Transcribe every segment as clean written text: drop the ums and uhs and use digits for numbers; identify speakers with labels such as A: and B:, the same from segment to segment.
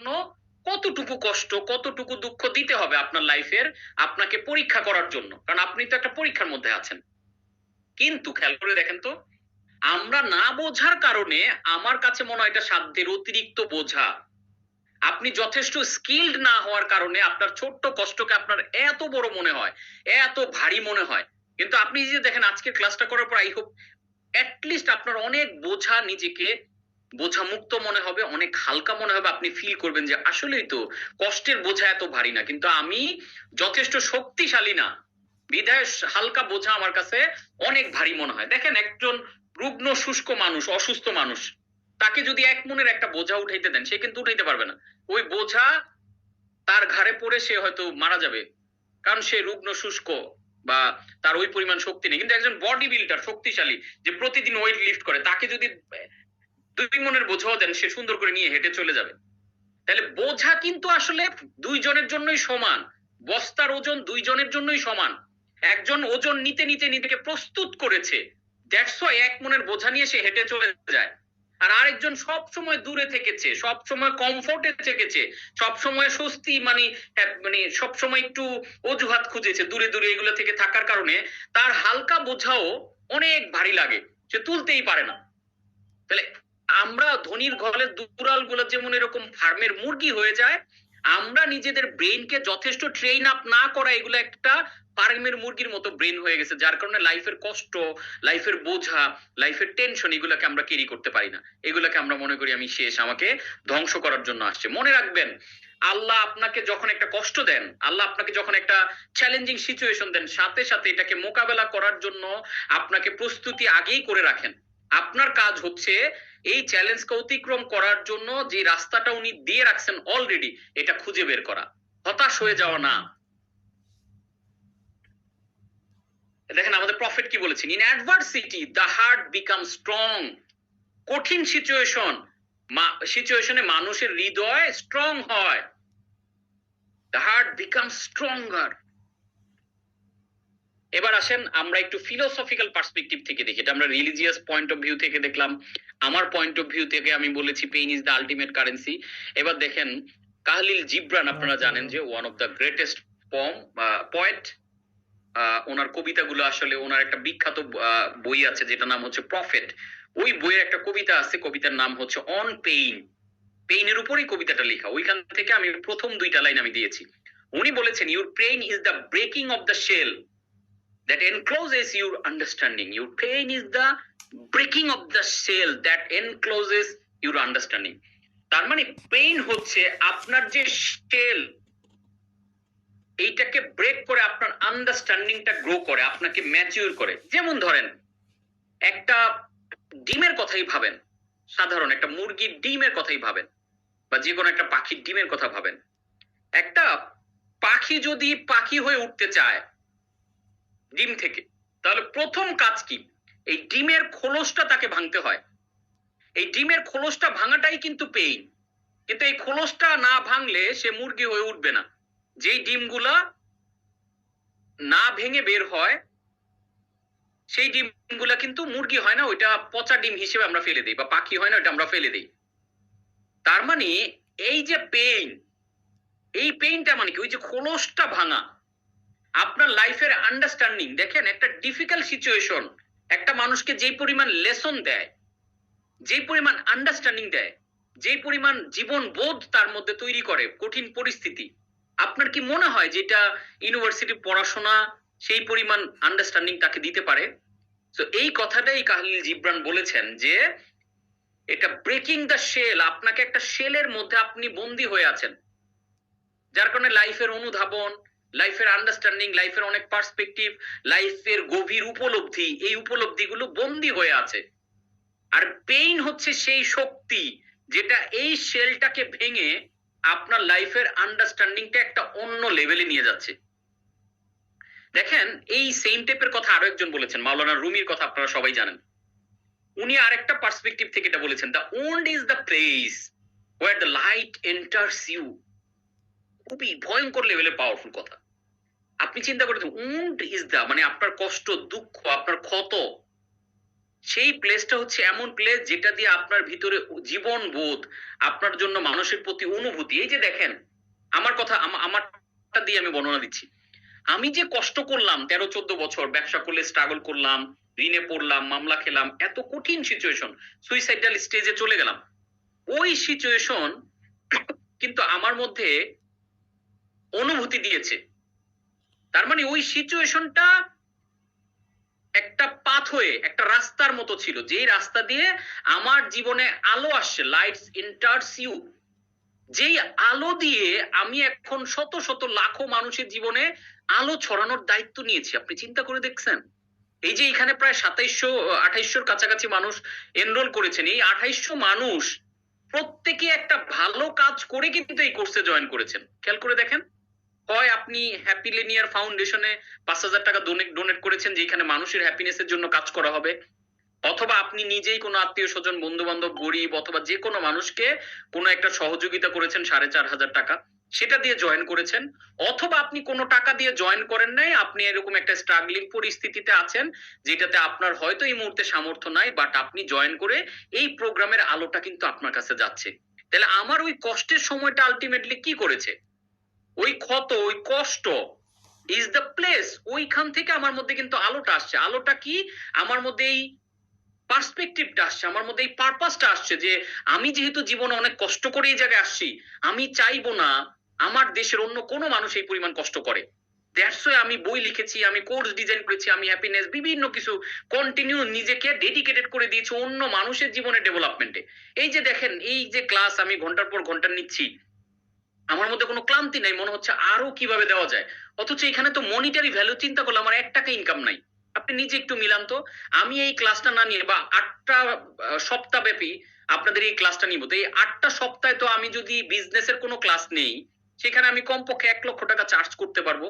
A: জন্য কতটুকু কষ্ট কতটুকু দুঃখ দিতে হবে আপনার লাইফের, আপনাকে পরীক্ষা করার জন্য, কারণ আপনি তো একটা পরীক্ষার মধ্যে আছেন। কিন্তু খেয়াল করে দেখেন তো, আমরা না বোঝার কারণে আমার কাছে মনে হয় এটা সাধ্যের অতিরিক্ত বোঝা। আপনি যথেষ্ট স্কিলড না হওয়ার কারণে আপনার ছোট্ট কষ্টকে আপনার এত বড় মনে হয়, এত ভারী মনে হয়। কিন্তু আপনি যে দেখেন আজকে ক্লাসটা করার পর আই হোপ লিস্ট আপনার অনেক বোঝা, নিজেকে বোঝা মুক্ত মনে হবে, অনেক হালকা মনে হবে। আপনি ফিল করবেন যে আসলেই তো কষ্টের বোঝা এত ভারী না, কিন্তু আমি যথেষ্ট শক্তিশালী না বিধায় হালকা বোঝা আমার কাছে অনেক ভারী মনে হয়। দেখেন একজন রুগ্ন শুষ্ক মানুষ, অসুস্থ মানুষ, তাকে যদি এক মনের একটা বোঝা উঠাইতে দেন সে কিন্তু উঠাইতে পারবে না। ওই বোঝা তার ঘাড়ে পড়ে সে হয়তো মারা যাবে, কারণ সে রুগ্ন শুষ্ক বা তার ওই পরিমাণ শক্তি নেই। কিন্তু একজন বডি বিল্ডার শক্তিশালী, যে প্রতিদিন ওয়েট লিফট করে, তাকে যদি 2 মনের বোঝাও দেন সে সুন্দর করে নিয়ে হেঁটে চলে যাবে। তাহলে বোঝা কিন্তু আসলে দুইজনের জন্যই সমান, বস্তার ওজন দুইজনের জন্যই সমান। একজন ওজন নিতে নিতে নিজেকে প্রস্তুত করেছে, দ্যাটস ওয়াই 1 মনের বোঝা নিয়ে সে হেঁটে চলে যায়। আর আরেকজন সব সময় দূরে থেকেছে, সব সময় কমফোর্টে থেকেছে, সব সময় স্বস্তি মানে মানে সব সময় একটু অজুহাত খুঁজেছে দূরে দূরে এগুলো থেকে থাকার কারণে তার হালকা বোঝাও অনেক ভারী লাগে, সে তুলতেই পারে না। তাহলে আমরা ধনির ঘরের দুরাল গুলো যেমন এরকম ফার্মের মুরগি হয়ে যায়, আমরা নিজেদের ব্রেনকে যথেষ্ট ট্রেন আপ না করা এগুলো একটা ফার্মের মুরগির মতো ব্রেন হয়ে গেছে, যার কারণে লাইফের কষ্ট, লাইফের বোঝা, লাইফের টেনশন এগুলাকে আমরা ক্যারি করতে পারি না। এগুলাকে আমরা মনে করি আমি শেষ, আমাকে ধ্বংস করার জন্য আসছে। মনে রাখবেন, আল্লাহ আপনাকে যখন একটা কষ্ট দেন, আল্লাহ আপনাকে যখন একটা চ্যালেঞ্জিং সিচুয়েশন দেন, সাথে সাথে এটাকে মোকাবেলা করার জন্য আপনাকে প্রস্তুতি আগেই করে রাখেন। আপনার কাজ হচ্ছে এই চ্যালেঞ্জকে অতিক্রম করার জন্য যে রাস্তাটা উনি দিয়ে রাখছেন অলরেডি, এটা খুঁজে বের করা, হতাশ হয়ে যাওয়া না। দেখেন আমাদের প্রফেট কি বলেছেন, in adversity the heart become strong. কঠিন সিচুয়েশনে মানুষের হৃদয় স্ট্রং হয়, দ্য হার্ট বিকাম স্ট্রঙ্গার। এবার আসেন আমরা একটু ফিলোসফিক্যাল পার্সপেক্টিভ থেকে দেখি, এটা আমরা রিলিজিয়াস পয়েন্ট অফ ভিউ থেকে দেখলাম, আমার পয়েন্ট অফ ভিউ থেকে আমি বলেছি pain is the ultimate currency. এবার দেখেন কাহলিল জিব্রান, আপনারা জানেন যে one of the greatest poet. ওনার কবিতাগুলো আসলে, ওনার একটা বিখ্যাত বই আছে যেটা নাম হচ্ছে প্রফেট। ওই বইয়ের একটা কবিতা আছে, কবিতার নাম হচ্ছে অন পেইন। পেইনের উপরেই কবিতাটা লেখা, ওইখান থেকে আমি প্রথম 2টা লাইন আমি দিয়েছি। উনি বলেছেন, your pain is the breaking of the shell that encloses your understanding. Your pain is the breaking of the shell that encloses your understanding. তার মানে পেইন হচ্ছে আপনার যে শেল, এইটাকে ব্রেক করে আপনার আন্ডারস্ট্যান্ডিংটা গ্রো করে, আপনাকে ম্যাচিউর করে। যেমন ধরেন একটা ডিমের কথাই ভাবেন, সাধারণ একটা মুরগির ডিমের কথাই ভাবেন, বা যে কোনো একটা পাখির ডিমের কথা ভাবেন। একটা পাখি যদি পাখি হয়ে উঠতে চায় ডিম থেকে, তাহলে প্রথম কাজ কি, এই ডিমের খোলসটা তাকে ভাঙতে হয়। এই ডিমের খোলসটা ভাঙাটাই কিন্তু পেইন, কিন্তু এই খোলসটা না ভাঙলে সে মুরগি হয়ে উঠবে না। যেই ডিমগুলা না ভেঙে বের হয় সেই ডিমগুলা কিন্তু মুরগি হয় না, ওইটা পচা ডিম হিসেবে আমরা ফেলে দিই, বা পাখি হয় না ওইটা আমরা ফেলে দিই। তার মানে এই যে পেইন, এই পেইনটা মানে কি, ওই যে খোলসটা ভাঙা। আপনার লাইফের আন্ডারস্ট্যান্ডিং দেখেন, একটা ডিফিকাল্ট সিচুয়েশন একটা মানুষকে যেই পরিমাণ লেসন দেয়, যেই পরিমাণ আন্ডারস্ট্যান্ডিং দেয়, যেই পরিমাণ জীবন বোধ তার মধ্যে তৈরি করে কঠিন পরিস্থিতি, আপনার কি মনে হয় যে এটা ইউনিভার্সিটি পড়াশোনা সেই পরিমাণ আন্ডারস্ট্যান্ডিং তাকে দিতে পারে? তো এই কথাটাই কাহলিল জিব্রান বলেছেন যে এটা ব্রেকিং দ্য শেল, আপনাকে একটা শেলের মধ্যে আপনি বন্দী হয়ে আছেন, যার কারণে লাইফের অনুধাবন, লাইফের আন্ডারস্ট্যান্ডিং, লাইফের অনেক পার্সপেক্টিভ, লাইফের গভীর উপলব্ধি, এই উপলব্ধিগুলো বন্দী হয়ে আছে। আর পেইন হচ্ছে সেই শক্তি যেটা এই শেলটাকে ভেঙে আপনার লাইফের আন্ডারস্ট্যান্ডিংটা একটা অন্য লেভেলে নিয়ে যাচ্ছে। দেখেন এই সেম টাইপের কথা আরো একজন বলেছেন, মাওলানা রুমির কথা আপনারা সবাই জানেন। উনি আরেকটা পার্সপেক্টিভ থেকে এটা বলেছেন, the wound is the place where the light enters you. খুবই ভয়ঙ্কর লেভেলের পাওয়ারফুল কথা। আপনি চিন্তা করেছেন, উন্ড ইজ দা মানে আপনার কষ্ট, দুঃখ, আপনার ক্ষত, সেই প্লেসটা হচ্ছে এমন প্লেস যেটা দিয়ে আপনার ভিতরে জীবন বোধ, আপনার জন্য মানুষের প্রতি অনুভূতি। এই যে দেখেন, আমার কথা আমারটা দিয়ে আমি বর্ণনা দিচ্ছি। আমি যে কষ্ট করলাম 13-14 বছর, ব্যবসা করলে স্ট্রাগল করলাম, ঋণে পড়লাম, মামলা খেলাম, এত কঠিন সিচুয়েশন, সুইসাইডাল স্টেজে চলে গেলাম। ওই সিচুয়েশন কিন্তু আমার মধ্যে অনুভূতি দিয়েছে। তার মানে ওই সিচুয়েশনটা একটা পাথওয়ে, একটা রাস্তার মতো ছিল, যেই রাস্তা দিয়ে আমার জীবনে আলো আসছে, লাইটস এন্টার্স ইউ। যেই আলো দিয়ে আমি এখন শত শত লাখো মানুষের জীবনে আলো ছড়ানোর দায়িত্ব নিয়েছি। আপনি চিন্তা করে দেখছেন, এই যে এখানে প্রায় 2700-2800 কাছাকাছি মানুষ এনরোল করেছেন, এই 2800 মানুষ প্রত্যেকে একটা ভালো কাজ করে কিন্তু এই কোর্সে জয়েন করেছেন। খেয়াল করে দেখেন, হয় আপনি হ্যাপি লিনিয়ার ফাউন্ডেশনে 5,000 টাকা ডোনেট করেছেন, যেখানে মানুষের হ্যাপিনেসের জন্য কাজ করা হবে, অথবা আপনি নিজেই কোনো আত্মীয় স্বজন, বন্ধু বান্ধব, গরিব অথবা যে কোনো মানুষকে কোনো একটা সহযোগিতা করেছেন 4,500 টাকা, সেটা দিয়ে জয়েন করেছেন, অথবা আপনি কোনো টাকা দিয়ে জয়েন করেন নাই, আপনি এরকম একটা স্ট্রাগলিং পরিস্থিতিতে আছেন যেটাতে আপনার হয়তো এই মুহূর্তে সামর্থ্য নাই, বাট আপনি জয়েন করে এই প্রোগ্রামের আলোটা কিন্তু আপনার কাছে যাচ্ছে। তাহলে আমার ওই কষ্টের সময়টা আলটিমেটলি কি করেছে? ওই ক্ষত, ওই কষ্ট ইজ দ্য প্লেস, ওইখান থেকে আমার মধ্যে কিন্তু আলোটা আসছে। আলোটা কি? আমার মধ্যে এই পার্সপেক্টিভটা আসছে, আমার মধ্যে এই পারপাসটা আসছে, যে আমি যেহেতু জীবনে অনেক কষ্ট করে এই জায়গায় আসছি, আমি চাইবো না আমার দেশের অন্য কোনো মানুষ এই পরিমাণ কষ্ট করে। দ্যাটস ওয়াই আমি বই লিখেছি, আমি কোর্স ডিজাইন করেছি, আমি হ্যাপিনেস বিভিন্ন কিছু কন্টিনিউ নিজেকে ডেডিকেটেড করে দিয়েছি অন্য মানুষের জীবনে ডেভেলপমেন্টে। এই যে দেখেন, এই যে ক্লাস আমি ঘন্টার পর ঘন্টা নিচ্ছি, আমার মধ্যে কোনো ক্লান্তি নাই, মনে হচ্ছে আরো কিভাবে দেওয়া যায়। অথচ এখানে তো মনিটারি ভ্যালু চিন্তা করলে আমার 1 টাকা ইনকাম নাই। আপনি নিজে একটু মিলান তো, আমি এই ক্লাসটা না নিয়ে বা 8টা সপ্তাহ ব্যাপী আপনাদের এই ক্লাসটা নিব, তো এই 8টা সপ্তাহে তো আমি যদি বিজনেসের কোনো ক্লাস নেই, সেখানে আমি কমপক্ষে 1 লক্ষ টাকা চার্জ করতে পারবো,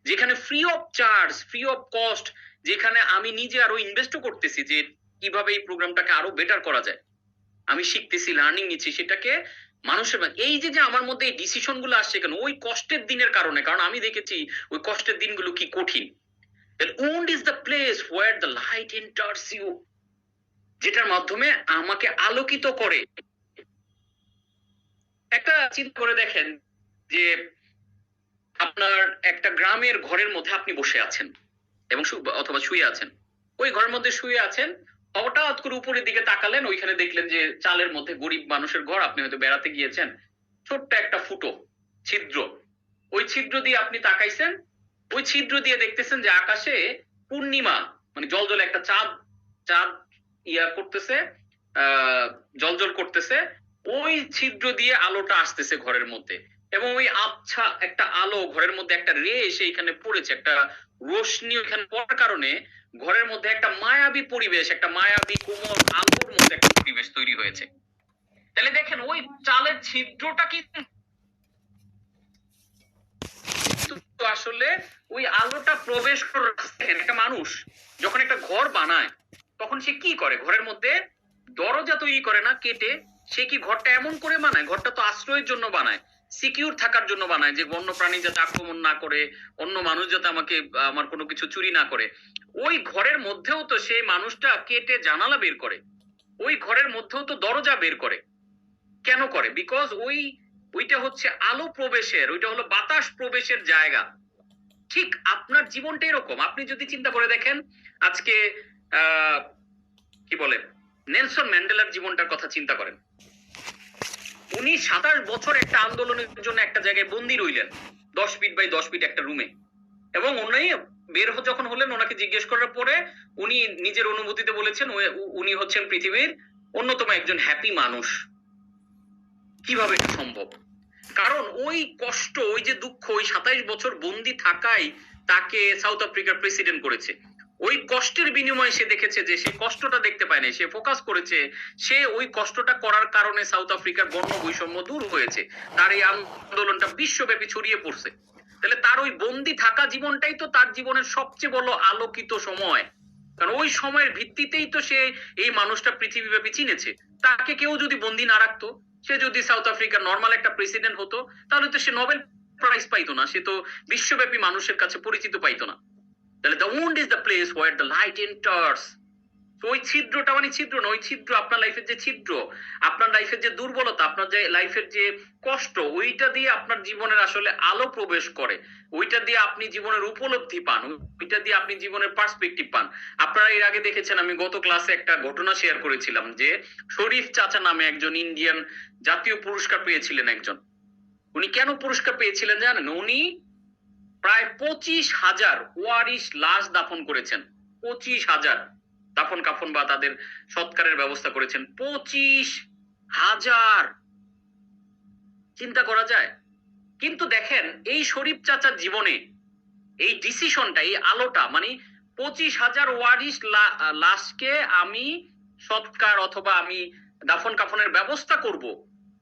A: যেখানে free of charge, free of cost, যেখানে আমি নিজে আরো ইনভেস্টও করতেছি যে কিভাবে এই প্রোগ্রামটাকে আরো বেটার করা যায়। আমি শিখতেছি, লার্নিং নিচ্ছি, সেটাকে মানুষের এই যে যে আমার মধ্যে এই ডিসিশন গুলো আসছে কেন? ওই কষ্টের দিনের কারণে, কারণ আমি দেখেছি ওই কষ্টের দিনগুলো কি কঠিন। wound is the place where the light enters you, যেটার মাধ্যমে আমাকে আলোকিত করে। একটা চিন্তা করে দেখেন যে আপনার একটা গ্রামের ঘরের মধ্যে আপনি বসে আছেন এবং অথবা শুয়ে আছেন, ওই ঘরের মধ্যে শুয়ে আছেন, হঠাৎ করে উপরের দিকে তাকালেন, ওইখানে দেখলেন যে চালের মধ্যে গরিব মানুষের ঘর, আপনি হয়তো বেড়াতে গিয়েছেন, ছোট্ট একটা ফুটো, ছিদ্র, ওই ছিদ্র দিয়ে আপনি তাকাইছেন, ওই ছিদ্র দিয়ে দেখতেছেন যে আকাশে পূর্ণিমা, মানে জল একটা চাঁদ, চাঁদ ইয়া করতেছে, জল করতেছে, ওই ছিদ্র দিয়ে আলোটা আসতেছে ঘরের মধ্যে, এবং ওই আবছা একটা আলো ঘরের মধ্যে, একটা রে এসে এখানে পড়েছে, একটা রোশনি ওইখানে পড়ার কারণে ঘরের মধ্যে একটা মায়াবী পরিবেশ, একটা মায়াবী কোমল আলোর মধ্যে একটা পরিবেশ তৈরি হয়েছে। তাহলে দেখেন, ওই চালের ছিদ্রটা কিন্তু আসলে ওই আলোটা প্রবেশ করে। একটা মানুষ যখন একটা ঘর বানায়, তখন সে কি করে? ঘরের মধ্যে দরজা তৈরি করে না কেটে, সে কি ঘরটা এমন করে বানায়? ঘরটা তো আশ্রয়ের জন্য বানায়, সিকিউর থাকার জন্য বানায়, যে বন্য প্রাণী যাতে আক্রমণ না করে, অন্য মানুষ যাতে আমাকে আমার কোনো কিছু চুরি না করে। ওই ঘরের মধ্যেও তো সেই মানুষটা কেটে জানালা বের করে, ওই ঘরের মধ্যেও তো দরজা বের করে। কেন করে? বিকজ ওইটা হচ্ছে আলো প্রবেশের, ওইটা হলো বাতাস প্রবেশের জায়গা। ঠিক আপনার জীবনটা এরকম। আপনি যদি চিন্তা করে দেখেন, আজকে কি বলে, নেলসন ম্যান্ডেলার জীবনটার কথা চিন্তা করেন। উনি 27 বছর একটা আন্দোলনের জন্য একটা জায়গায় বন্দি রইলেন, 10 ফিট বাই 10 ফিট একটা রুমে, এবং উনি বের যখন হলেন, ওনাকে জিজ্ঞেস করার পরে উনি নিজের অনুভূতিতে বলেছেন উনি হচ্ছেন পৃথিবীর অন্যতম একজন হ্যাপি মানুষ। কিভাবে এটা সম্ভব? কারণ ওই কষ্ট, ওই যে দুঃখ, ওই 27 বছর বন্দি থাকাই তাকে সাউথ আফ্রিকার প্রেসিডেন্ট করেছে। ওই কষ্টের বিনিময়ে সে দেখেছে যে সে কষ্টটা দেখতে পায় না, সে ফোকাস করেছে, সে ওই কষ্টটা করার কারণে সাউথ আফ্রিকার বর্ণ বৈষম্য দূর হয়েছে, তার এই আন্দোলনটা বিশ্বব্যাপী ছড়িয়ে পড়ছে। তাহলে তার ওই বন্দি থাকা জীবনটাই তো তার জীবনের সবচেয়ে বড় আলোকিত সময়, কারণ ওই সময়ের ভিত্তিতেই তো সে এই মানুষটা পৃথিবীব্যাপী চিনেছে। তাকে কেউ যদি বন্দি না রাখতো, সে যদি সাউথ আফ্রিকার নর্মাল একটা প্রেসিডেন্ট হতো, তাহলে তো সে নোবেল প্রাইজ পাইতো না, সে তো বিশ্বব্যাপী মানুষের কাছে পরিচিত পাইতো না। তাহলে the wound is the place where the light enters, তো ওই ছিদ্রটা মানে ছিদ্র না, ওই ছিদ্র আপনার লাইফের যে ছিদ্র, আপনার লাইফের যে দুর্বলতা, আপনার যে লাইফের যে কষ্ট, ওইটা দিয়ে আপনার জীবনের আসলে আলো প্রবেশ করে, ওইটা দিয়ে আপনি জীবনের উপলব্ধি পান, ওইটা দিয়ে আপনি জীবনের পার্সপেক্টিভ পান। আপনারা এর আগে দেখেছেন, আমি গত ক্লাসে একটা ঘটনা শেয়ার করেছিলাম যে শরীফ চাচা নামে একজন ইন্ডিয়ান জাতীয় পুরস্কার পেয়েছিলেন একজন। উনি কেন পুরস্কার পেয়েছিলেন জানেন? উনি প্রায় 25,000 ওয়ারিশ লাশ দাফন করেছেন। 25,000 দাফন কাফন বা তাদের সৎকারের ব্যবস্থা করেছেন। 25,000! চিন্তা করা যায়? কিন্তু দেখেন এই শরীফ চাচার জীবনে এই ডিসিশনটা, এই আলোটা, মানে 25,000 ওয়ারিশ লাশকে আমি সৎকার অথবা আমি দাফন কাফনের ব্যবস্থা করব,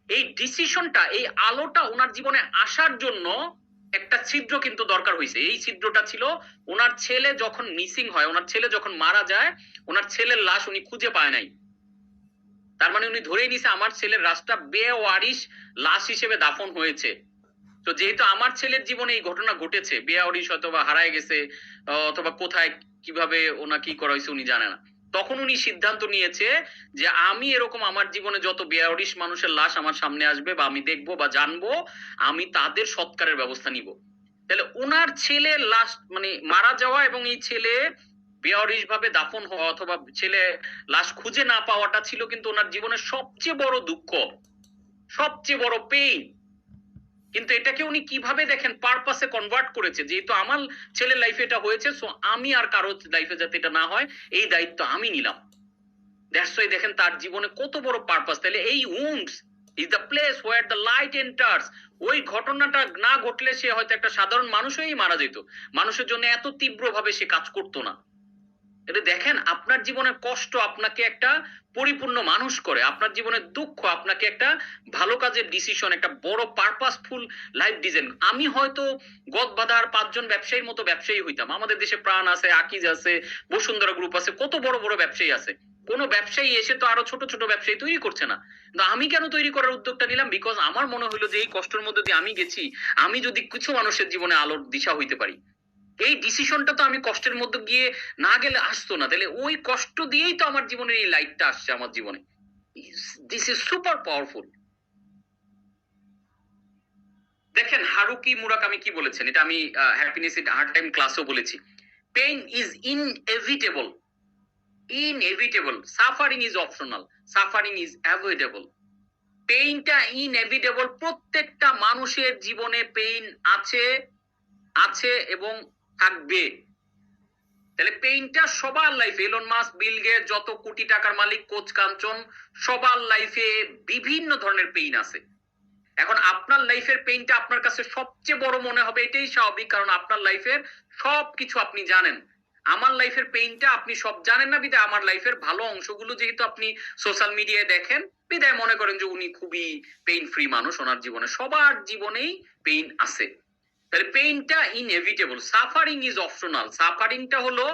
A: এই ডিসিশনটা, এই আলোটা ওনার জীবনে আসার জন্য একটা ছিদ্র কিন্তু দরকার হয়েছে। এই ছিদ্রটা ছিল ওনার ছেলে যখন মিসিং হয়, ওনার ছেলে যখন মারা যায়, ওনার ছেলের লাশ উনি খুঁজে পায় নাই। তার মানে উনি ধরেই নিছে আমার ছেলের লাশটা বেওয়ারিশ লাশ হিসেবে দাফন হয়েছে। তো যেহেতু আমার ছেলের জীবনে এই ঘটনা ঘটেছে, বেওয়ারিশ হয়তো বা হারায় গেছে, অথবা কোথায় কিভাবে ওনা কি করা হয়েছে উনি জানে না, তখন উনি সিদ্ধান্ত নিয়েছে যে আমি এরকম আমার জীবনে যত বেওয়ারিশ মানুষের লাশ আমার সামনে আসবে বা আমি দেখবো বা জানবো, আমি তাদের সৎকারের ব্যবস্থা নিব। তাহলে ওনার ছেলের লাশ মানে মারা যাওয়া এবং এই ছেলে বেওয়ারিশ ভাবে দাফন হওয়া অথবা ছেলে লাশ খুঁজে না পাওয়াটা ছিল কিন্তু ওনার জীবনের সবচেয়ে বড় দুঃখ, সবচেয়ে বড় পেইন। কিন্তু এটাকে উনি কিভাবে দেখেন পারপাসে কনভার্ট করেছে, যেহেতু আমার ছেলের লাইফে এটা হয়েছে, সো আমি আর কারো লাইফে যাতে এটা না হয় এই দায়িত্ব আমি নিলাম। দ্যাটস ওয়াই দেখেন তার জীবনে কত বড় পারপাস। তাহলে এই wounds is the place where the light enters. ওই ঘটনাটা না ঘটলে সে হয়তো একটা সাধারণ মানুষ হয়েই মারা যেত, মানুষের জন্য এত তীব্রভাবে সে কাজ করতো না। এটা দেখেন আপনার জীবনের কষ্ট আপনাকে একটা পরিপূর্ণ মানুষ করে, আপনার জীবনের দুঃখ আপনাকে একটা ভালো কাজের ডিসিশন, একটা বড় পারপাসফুল লাইফ ডিজাইন। আমি হয়তো গদবাধার 5 জন ব্যবসায়ীর মতো ব্যবসায়ী হইতাম, আমাদের দেশে প্রাণ আছে, আকিজ আছে, বসুন্ধরা গ্রুপ আছে, কত বড় বড় ব্যবসায়ী আছে, কোনো ব্যবসায়ী এসে তো আরো ছোট ছোট ব্যবসায়ী তৈরি করছে না। কিন্তু আমি কেন তৈরি করার উদ্যোগটা নিলাম? বিকজ আমার মনে হলো যে এই কষ্টের মধ্যে দিয়ে আমি গেছি, আমি যদি কিছু মানুষের জীবনে আলোর দিশা হইতে পারি। এই ডিসিশনটা তো আমি কষ্টের মধ্যে গিয়ে না গেলে আসতো না, তাহলে ওই কষ্ট দিয়েই তো আমার জীবনের এই লাইটটা আসছে আমার জীবনে। This is super powerful. দেখেন হারুকি মুরাকামি কি বলেছেন, এটা আমি হ্যাপিনেস ইন হার্ড টাইম ক্লাসেও বলেছি। Pain is inevitable, inevitable, suffering is optional, suffering is avoidable. পেইনটা ইনএভিটেবল, প্রত্যেকটা মানুষের জীবনে পেইন আছে, আছে এবং থাকবে। তাহলে পেইনটা সবার লাইফে, এলন মাস্ক, বিল গেটস, যত কোটি টাকার মালিক, কোচ কাঞ্চন, সবার লাইফে বিভিন্ন ধরনের পেইন আছে। এখন আপনার লাইফের পেইনটা আপনার কাছে সবচেয়ে বড় মনে হবে, এটাই স্বাভাবিক, কারণ আপনার লাইফের সবকিছু আপনি জানেন। আমার লাইফের পেইনটা আপনি সব জানেন না, বিদায় আমার লাইফের ভালো অংশগুলো যেহেতু আপনি সোশ্যাল মিডিয়ায় দেখেন, বিদায় মনে করেন যে উনি খুবই পেইন ফ্রি মানুষ, ওনার জীবনে সবার জীবনেই পেইন আছে। তাহলে পেইনটা ইনএভিটেবল, সাফারিং ইজ অপশনাল। সাফারিংটা হলো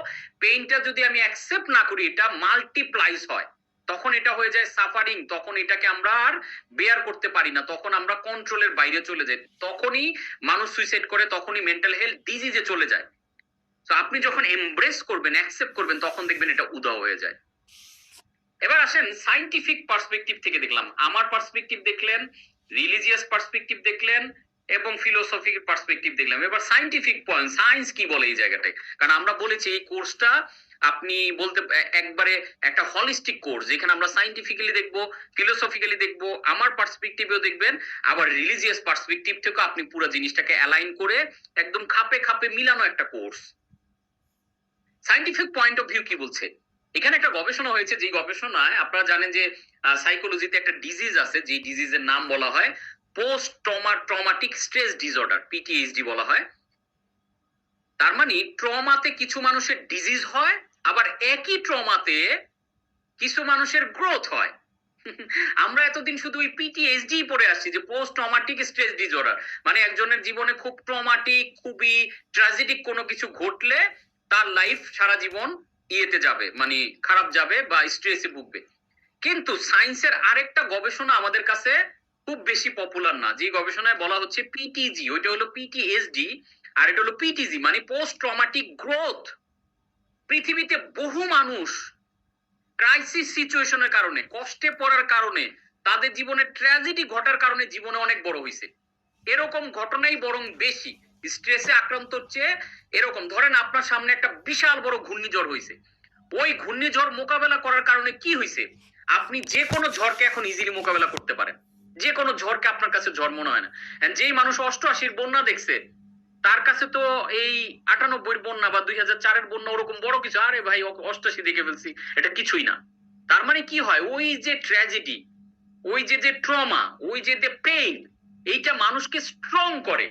A: পেইনটা যদি আমি অ্যাকসেপ্ট না করি এটা মাল্টিপ্লাইজ হয়, তখন এটা হয়ে যায় সাফারিং, তখন এটাকে আমরা আর বেয়ার করতে পারি না, তখন আমরা কন্ট্রোলের বাইরে চলে যাই, তখনই মানুষ সুইসাইড করে, তখনই মেন্টাল হেলথ ডিজিজে চলে যায়। তো আপনি যখন এমব্রেস করবেন, অ্যাকসেপ্ট করবেন, তখন দেখবেন এটা উধাও হয়ে যায়। এবার আসেন সায়েন্টিফিক পার্সপেক্টিভ থেকে দেখলাম, আমার পার্সপেক্টিভ দেখলেন, রিলিজিয়াস পার্সপেক্টিভ দেখলেন এবং ফিলোসফিক পার্সপেক্টিভ দেখলাম। এবার সায়েন্টিফিক পয়েন্ট, সায়েন্স কি বলে এই জায়গাটায়, কারণ আমরা বলেছি এই কোর্সটা আপনি বলতে একবারে একটা হলিস্টিক কোর্স, যেখানে আমরা সায়েন্টিফিক্যালি দেখবো, ফিলোসফিক্যালি দেখবো, আমার পার্সপেক্টিভেও দেখবেন, আবার রিলিজিয়াস পার্সপেক্টিভ থেকে আপনি পুরো জিনিসটাকে অ্যালাইন করে একদম খাপে খাপে মিলানো একটা course. Scientific point of view কি বলছে? এখানে একটা গবেষণা হয়েছে, যে গবেষণায় আপনারা জানেন যে সাইকোলজিতে একটা ডিজিজ আছে, যে ডিজিজের নাম বলা হয় post traumatic stress disorder, PTSD বলা হয়। তার মানে ট্রমাতে কিছু মানুষের ডিজিজ হয়, আবার একই ট্রমাতে কিছু মানুষের গ্রোথ হয়। আমরা এতদিন শুধু ওই পিটিএসডি পড়ে আসছি, যে পোস্ট ট্রমাটিক স্ট্রেস ডিসঅর্ডার মানে একজনের জীবনে খুব ট্রমাটিক, খুবই ট্র্যাজেডিক কোনো কিছু ঘটলে তার লাইফ সারা জীবন ইয়েতে যাবে, মানে খারাপ যাবে বা স্ট্রেসে ভুগবে। কিন্তু সায়েন্সের আরেকটা গবেষণা আমাদের কাছে খুব বেশি পপুলার না, যে গবেষণায় বলা হচ্ছে পিটিজি, ওইটা হলো পিটিএসডি, আর এটা হলো পিটিজি মানে পোস্ট ট্রমাটিক গ্রোথ। পৃথিবীতে বহু মানুষ ক্রাইসিস সিচুয়েশনের কারণে, কষ্টে পড়ার কারণে, তাদের জীবনে ট্র্যাজেডি ঘটার কারণে জীবনে অনেক বড় হয়েছে। এরকম ঘটনাই বরং বেশি স্ট্রেসে আক্রান্ত চেয়ে। এরকম ধরেন আপনার সামনে একটা বিশাল বড় ঘূর্ণিঝড় হয়েছে, ওই ঘূর্ণিঝড় মোকাবেলা করার কারণে কি হয়েছে, আপনি যে কোনো ঝড়কে এখন ইজিলি মোকাবেলা করতে পারেন। যে কোনো ঝড়কে আপনার কাছে ঝড় মনে হয় না। যেই মানুষ 88-র বন্যা দেখছে, তার কাছে তো এই 98-র বন্যা বা 2004-এর বন্যা ওরকম বড় কিছু, আরে ভাই 88 দেখে ফেলছি, এটা কিছুই না। তার মানে কি হয়, ওই যে ট্র্যাজেডি, ওই যে যে ট্রমা, ওই যে যে পেইন, এইটা মানুষকে স্ট্রং করে।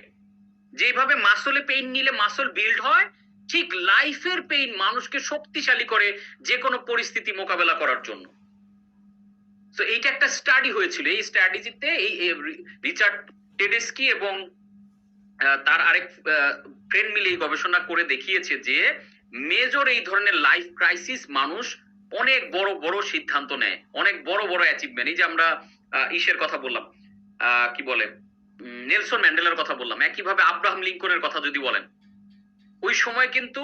A: যেভাবে মাসলে পেইন নিলে মাসল বিল্ড হয়, ঠিক লাইফের পেইন মানুষকে শক্তিশালী করে যে কোনো পরিস্থিতি মোকাবেলা করার জন্য। তো এইটা একটা স্টাডি হয়েছিল, এই স্ট্র্যাটেজিতে এই রিচার্ড টেডেস্কি এবং তার আরেক ফ্রেন্ড মিলে এই গবেষণা করে দেখিয়েছে যে মেজর এই ধরনের লাইফ ক্রাইসিস মানুষ অনেক বড় বড় সিদ্ধান্ত নেয়, অনেক বড় বড় অ্যাচিভমেন্ট। এই যে আমরা ইসের কথা বললাম, কি বলে, নেলসন ম্যান্ডেলার কথা বললাম, একইভাবে আব্রাহাম লিঙ্কনের কথা যদি বলেন, ওই সময় কিন্তু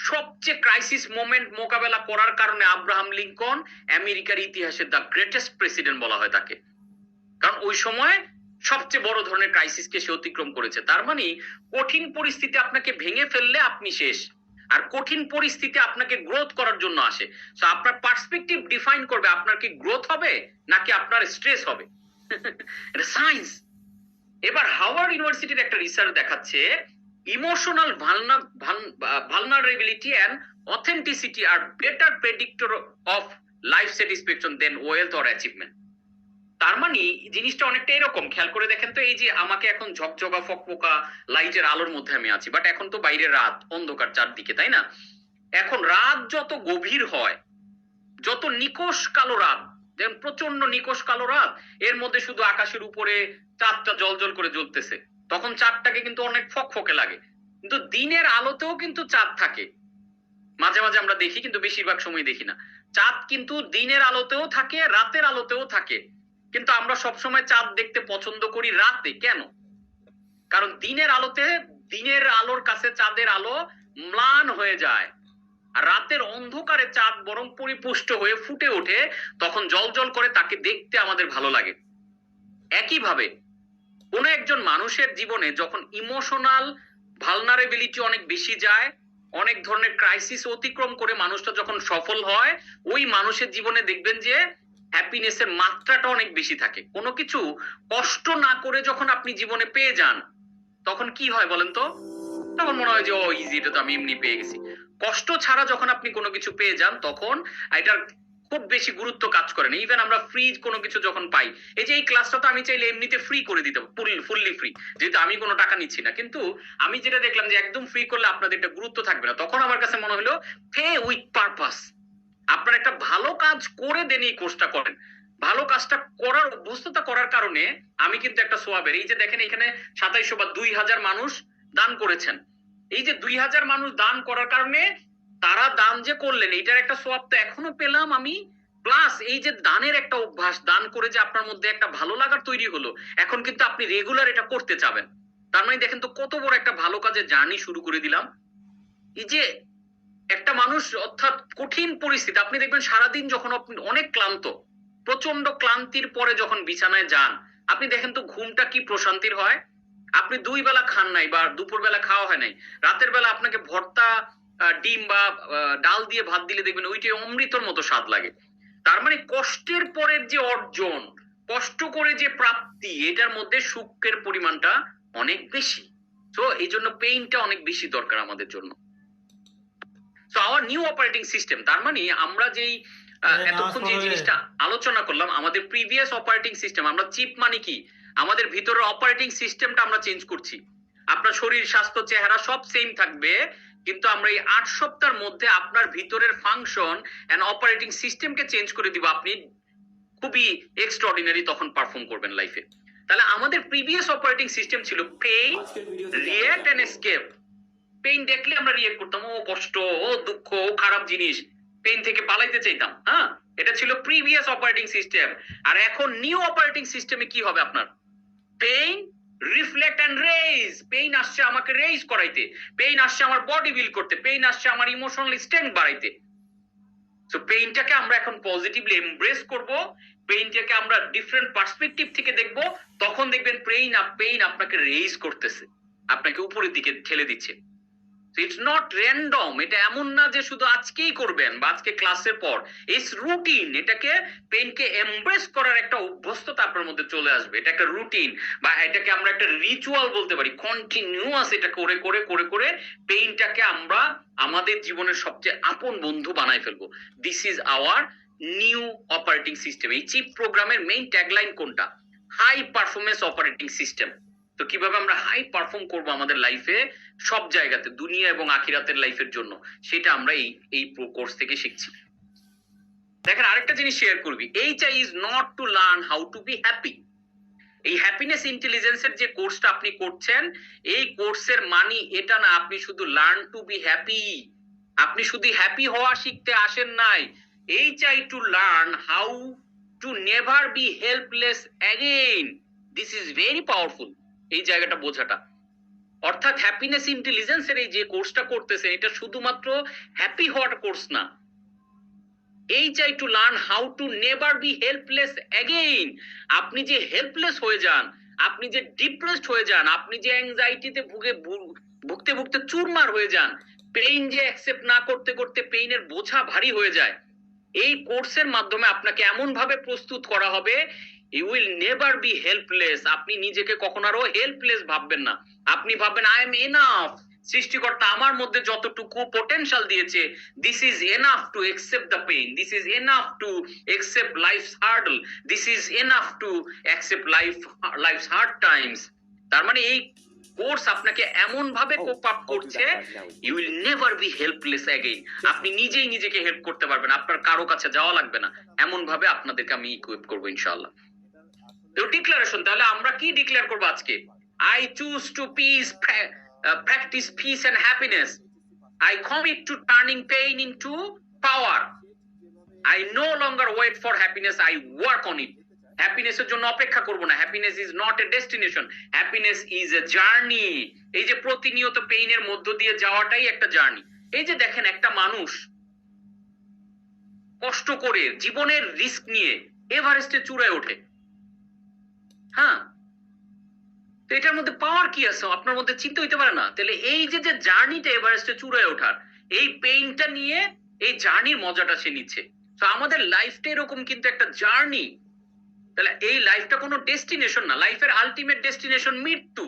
A: সবচেয়ে ক্রাইসিস মোমেন্ট মোকাবেলা করার কারণে আব্রাহাম লিঙ্কন আমেরিকার ইতিহাসে দ্য গ্রেটেস্ট প্রেসিডেন্ট বলা হয় তাকে। কারণ ওই সময় সবচেয়ে বড় ধরনের ক্রাইসিসকে সে অতিক্রম করেছে। তার মানে কঠিন পরিস্থিতি আপনাকে ভেঙে ফেললে আপনি শেষ, আর কঠিন পরিস্থিতি আপনাকে গ্রোথ করার জন্য আসে। তো আপনার পার্সপেক্টিভ ডিফাইন করবে আপনার কি গ্রোথ হবে নাকি আপনার স্ট্রেস হবে। এটা সায়েন্স। এবার হাওয়ার্ড ইউনিভার্সিটির একটা রিসার্চ দেখাচ্ছে emotional vulnerability and authenticity are better predictor of life satisfaction than wealth or achievement. তার মানে জিনিসটা অনেকটা এরকম, খেয়াল করে দেখেন তো, এই যে আমাকে এখন ঝকঝকা ফকফকা লাইটের আলোর মধ্যে আমি আছি, বাট এখন তো বাইরে রাত, অন্ধকার চারদিকে, তাই না? এখন রাত যত গভীর হয়, যত নিকষ কালো রাত, যেমন প্রচন্ড নিকষ কালো রাত, এর মধ্যে শুধু আকাশের উপরে চাঁদটা জল করে জ্বলতেছে, তখন চাঁদটাকে কিন্তু অনেক ফকফকে লাগে। কিন্তু দিনের আলোতেও কিন্তু চাঁদ থাকে, মাঝে মাঝে আমরা দেখি, কিন্তু বেশিরভাগ সময় দেখি না। চাঁদ কিন্তু দিনের আলোতেও থাকে, রাতের আলোতেও থাকে, কিন্তু আমরা সবসময় চাঁদ দেখতে পছন্দ করি রাতে। কেন? কারণ দিনের আলোতে, দিনের আলোর কাছে চাঁদের আলো ম্লান হয়ে যায়, আর রাতের অন্ধকারে চাঁদ বরং পরিপুষ্ট হয়ে ফুটে ওঠে, তখন জল করে, তাকে দেখতে আমাদের ভালো লাগে। একইভাবে কোন একজন মানুষের জীবনে যখন ইমোশনাল ভালনারেবিলিটি অনেক বেশি যায়, অনেক ধরনের ক্রাইসিস অতিক্রম করে মানুষটা যখন সফল হয়, ওই মানুষের জীবনে দেখবেন যে হ্যাপিনেসের মাত্রাটা অনেক বেশি থাকে। কোনো কিছু কষ্ট না করে যখন আপনি জীবনে পেয়ে যান, তখন কি হয় বলেন তো? তখন মনে হয় যে ও ইজি, এটা তো আমি এমনি পেয়ে গেছি। কষ্ট ছাড়া যখন আপনি কোনো কিছু পেয়ে যান, তখন এটার খুব বেশি গুরুত্ব কাজ করে না। ইভেন আমরা ফ্রি কোনো কিছু যখন পাই, এই যে এই ক্লাসটা তো আমি চাইলে এমনিতে ফ্রি করে দিতে, ফুললি ফ্রি, যেহেতু আমি কোনো টাকা নিচ্ছি না। কিন্তু আমি যেটা দেখলাম যে একদম ফ্রি করলে আপনাদের এটা গুরুত্ব থাকবে না, তখন আমার কাছে মনে হলো পে উইথ পারপাস। আপনার একটা ভালো কাজ করে দেন, এই কোর্সটা করেন, ভালো কাজটা করার অভ্যস্ততা করার কারণে আমি কিন্তু একটা সোয়াবের, এই যে দেখেন এখানে 2700 বা 2000 মানুষ দান করেছেন, এই যে 2000 মানুষ দান করার কারণে তারা দান যে করলেন, এইটার একটা সোয়াব তো এখনো পেলাম আমি। প্লাস এই যে দানের একটা অভ্যাস, দান করে যে আপনার মধ্যে একটা ভালো লাগার তৈরি হলো, এখন কিন্তু আপনি রেগুলার এটা করতে চাবেন। তার মানে দেখেন তো কত বড় একটা ভালো কাজের জার্নি শুরু করে দিলাম। এই যে একটা মানুষ, অর্থাৎ কঠিন পরিস্থিতি, আপনি দেখবেন সারাদিন যখন আপনি অনেক ক্লান্ত, প্রচন্ড ক্লান্তির পরে যখন বিছানায় যান, আপনি দেখেন তো ঘুমটা কি প্রশান্তির হয়। আপনি 2 বেলা খান নাই বা দুপুর বেলা খাওয়া হয় নাই, রাতের বেলা আপনাকে ভর্তা ডিম বা ডাল দিয়ে ভাত দিলে দেখবেন ওইটাই অমৃতর মতো স্বাদ লাগে। তার মানে কষ্টের পরের যে অর্জন, কষ্ট করে যে প্রাপ্তি, এটার মধ্যে সুখের পরিমাণটা অনেক বেশি। তো এই জন্য পেইনটা অনেক বেশি দরকার আমাদের জন্য। So our new operating system, তার মানে আমরা যেই এতক্ষণ যে জিনিসটা আলোচনা করলাম, আমাদের প্রিভিয়াস অপারেটিং সিস্টেম, আমরা চিপ মানে কি, আমাদের ভিতরের অপারেটিং সিস্টেমটা আমরা চেঞ্জ করছি। আপনার শরীর, স্বাস্থ্য, চেহারা সব সেম থাকবে, কিন্তু আমরা এই 8 সপ্তাহের মধ্যে আপনার ভিতরের ফাংশন এন্ড অপারেটিং সিস্টেমকে চেঞ্জ করে দিব। আপনি খুবই এক্সট্রাঅর্ডিনারি তখন পারফর্ম করবেন লাইফে। তাহলে আমাদের প্রিভিয়াস অপারেটিং সিস্টেম ছিল pain, react and escape. Pain দেখলে আমরা রিঅ্যাক্ট করতাম, ও কষ্ট, ও দুঃখ, ও খারাপ জিনিস, পেইন থেকে পালাইতে চাইতাম। হ্যাঁ, এটা ছিল প্রিভিয়াস অপারেটিং সিস্টেম। আর এখন নিউ অপারেটিং সিস্টেমে কি হবে আপনার? Pain, reflect and raise. Pain আসছে আমাকে রেইজ করাইতে, পেইন আসছে আমার বডি বিল্ড করতে, পেইন আসছে আমার ইমোশনাল স্ট্রেংথ বাড়াইতে। সো পেইনটাকে আমরা এখন পজিটিভলি এমব্রেস করব, পেইনটাকে আমরা ডিফারেন্ট পার্সপেক্টিভ থেকে দেখব, তখন দেখবেন পেইন আপনাকে রেইজ করতেছে, আপনাকে উপরের দিকে ঠেলে দিচ্ছে। ইটস নট র্যান্ডম, এটা এমন না যে শুধু আজকেই করবেন বা আজকে ক্লাসের পর, ইটস রুটিন। এটাকে পেইনকে এমব্রেস করার একটা অভ্যস্ততা আপনার মধ্যে চলে আসবে, এটা একটা রুটিন, বা এটাকে আমরা একটা রিচুয়াল বলতে পারি, কন্টিনিউয়াস এটা করে করে করে করে পেইনটাকে আমরা আমাদের জীবনের সবচেয়ে আপন বন্ধু বানাই ফেলবো। This is our new operating system. এই চিপ প্রোগ্রামের মেইন ট্যাগলাইন কোনটা? High performance operating system. তো কিভাবে আমরা হাই পারফর্ম করব আমাদের লাইফে সব জায়গাতে, দুনিয়া এবং আখিরাতের লাইফের জন্য, সেটা আমরা এই কোর্স থেকে শিখছি। দেখেন আরেকটা জিনিস শেয়ার করবি, HI is not to learn how to be happy. এই হ্যাপিনেস ইন্টেলিজেন্সের যে কোর্সটা আপনি করছেন, এই কোর্সের মানে এটা না আপনি শুধু লার্ন টু বি হ্যাপি, আপনি শুধু হ্যাপি হওয়া শিখতে আসেন নাই। HI to learn how to never be helpless again. This is very powerful, এই জায়গাটা বোঝাটা। অর্থাৎ হ্যাপিনেস ইন্টেলিজেন্সের এই যে কোর্সটা করতেছেন, এটা শুধুমাত্র হ্যাপি হওয়ার কোর্স না। HI to learn how to never be helpless again. আপনি যে হেল্পলেস হয়ে যান, আপনি যে ডিপ্রেসড হয়ে যান, আপনি যে অ্যাংজাইটিতে ভুগতে ভুগতে চুরমার হয়ে যান, পেইন যে অ্যাকসেপ্ট না করতে করতে পেইনের বোঝা ভারী হয়ে যায়, এই কোর্সের মাধ্যমে আপনাকে এমন ভাবে প্রস্তুত করা হবে, you will never be helpless. আপনি নিজেকে কখনো আরো হেল্পলেস ভাববেন না, আপনি ভাববেন আই এম এনাফ। সৃষ্টিকর্তা আমার মধ্যে যতটুকু পটেনশিয়াল দিয়েছে, this is enough to accept the pain, this is enough to accept life's hurdle, this is enough to accept life's hard times. তার মানে এই কোর্স আপনাকে এমন ভাবে কোপ আপ করছে, you will never be helpless again. আপনি নিজেই নিজেকে হেল্প করতে পারবেন, আপনার কারো কাছে যাওয়া লাগবে না। এমন ভাবে আপনাদেরকে আমি ইকুইপ করবো ইনশাআল্লাহ। তো ডিক্লারেশন, তাহলে আমরা কি ডিক্লেয়ার করবো আজকে? I choose to practice peace and happiness. I commit to turning pain into power. I no longer wait for happiness, I work on it. হ্যাপিনেসের জন্য অপেক্ষা করব না। Happiness is not a destination, happiness is a journey. এই যে প্রতিনিয়ত পেইনের মধ্য দিয়ে যাওয়াটাই একটা জার্নি। এই যে দেখেন একটা মানুষ কষ্ট করে জীবনের রিস্ক নিয়ে এভারেস্টে চূড়ায় ওঠে, হ্যাঁ, তো এটার মধ্যে পাওয়ার কি আছে আপনার মধ্যে চিন্তা হইতে পারে না? তাহলে এই যে যে জার্নিটা এভারেস্টে চূড়ায় ওঠার, এই পেইনটা নিয়ে এই জার্নির মজাটা সে নিচ্ছে। তো আমাদের লাইফটা এরকম কিন্তু একটা জার্নি। তাহলে এই লাইফটা কোনো ডেস্টিনেশন না, লাইফের আলটিমেট ডেস্টিনেশন মৃত্যু।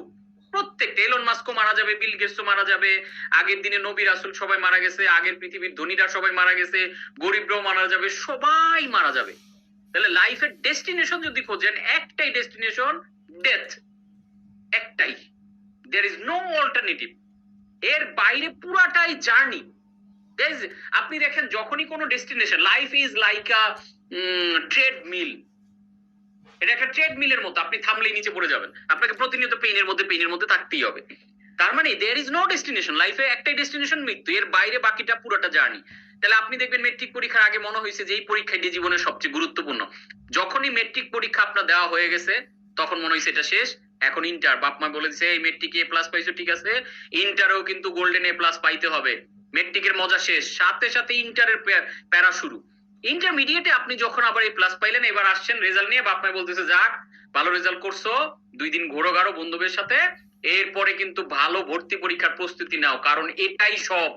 A: প্রত্যেকটা, এলন মাস্কও মারা যাবে, বিল গেটসও মারা যাবে, আগের দিনে নবী রাসূল সবাই মারা গেছে, আগের পৃথিবীর ধনীরা সবাই মারা গেছে, গরিবরাও মারা যাবে, সবাই মারা যাবে। তাহলে লাইফের ডেস্টিনেশন যদি খোঁজেন, একটাই ডেস্টিনেশন, ডেথ, একটাই, দেয়ার ইজ নো অল্টারনেটিভ। এর বাইরে পুরাটাই জার্নি। আপনি দেখেন যখনই কোনো destination, life is like a treadmill, এটা একটা ট্রেডমিলের মতো, আপনি থামলেই নিচে পড়ে যাবেন, আপনাকে প্রতিনিয়ত পেইনের মধ্যে থাকতেই হবে। তার মানে দেয়ার ইজ নো ডেস্টিনেশন, লাইফে একটাই ডেস্টিনেশন মৃত্যু, এর বাইরে বাকিটা পুরোটা জার্নি। তাহলে আপনি দেখবেন মেট্রিক পরীক্ষার আগে মনে হয়েছে যে এই পরীক্ষাটি জীবনের সবচেয়ে গুরুত্বপূর্ণ। যখনই মেট্রিক পরীক্ষা আপনার দেওয়া হয়ে গেছে, তখন মনে হয়েছে এটা শেষ, এখন ইন্টার। বাপ মা বলে দিচ্ছে এই মেট্রিকে এ প্লাস পাইছো, ঠিক আছে, ইন্টারেও কিন্তু গোল্ডেন এ প্লাস পাইতে হবে। মেট্রিকের মজা শেষ, সাথে সাথে ইন্টারের প্যারা শুরু। ইন্টারমিডিয়েটে আপনি যখন আবার এই প্লাস পাইলেন, এবার আসছেন রেজাল্ট নিয়ে, বাপ মা বলতেছে যাক ভালো রেজাল্ট করছো, 2 দিন ঘোরো গাড়ো বন্ধুদের সাথে, এরপরে কিন্তু ভালো ভর্তি পরীক্ষার প্রস্তুতি নাও, কারণ এটাই সব।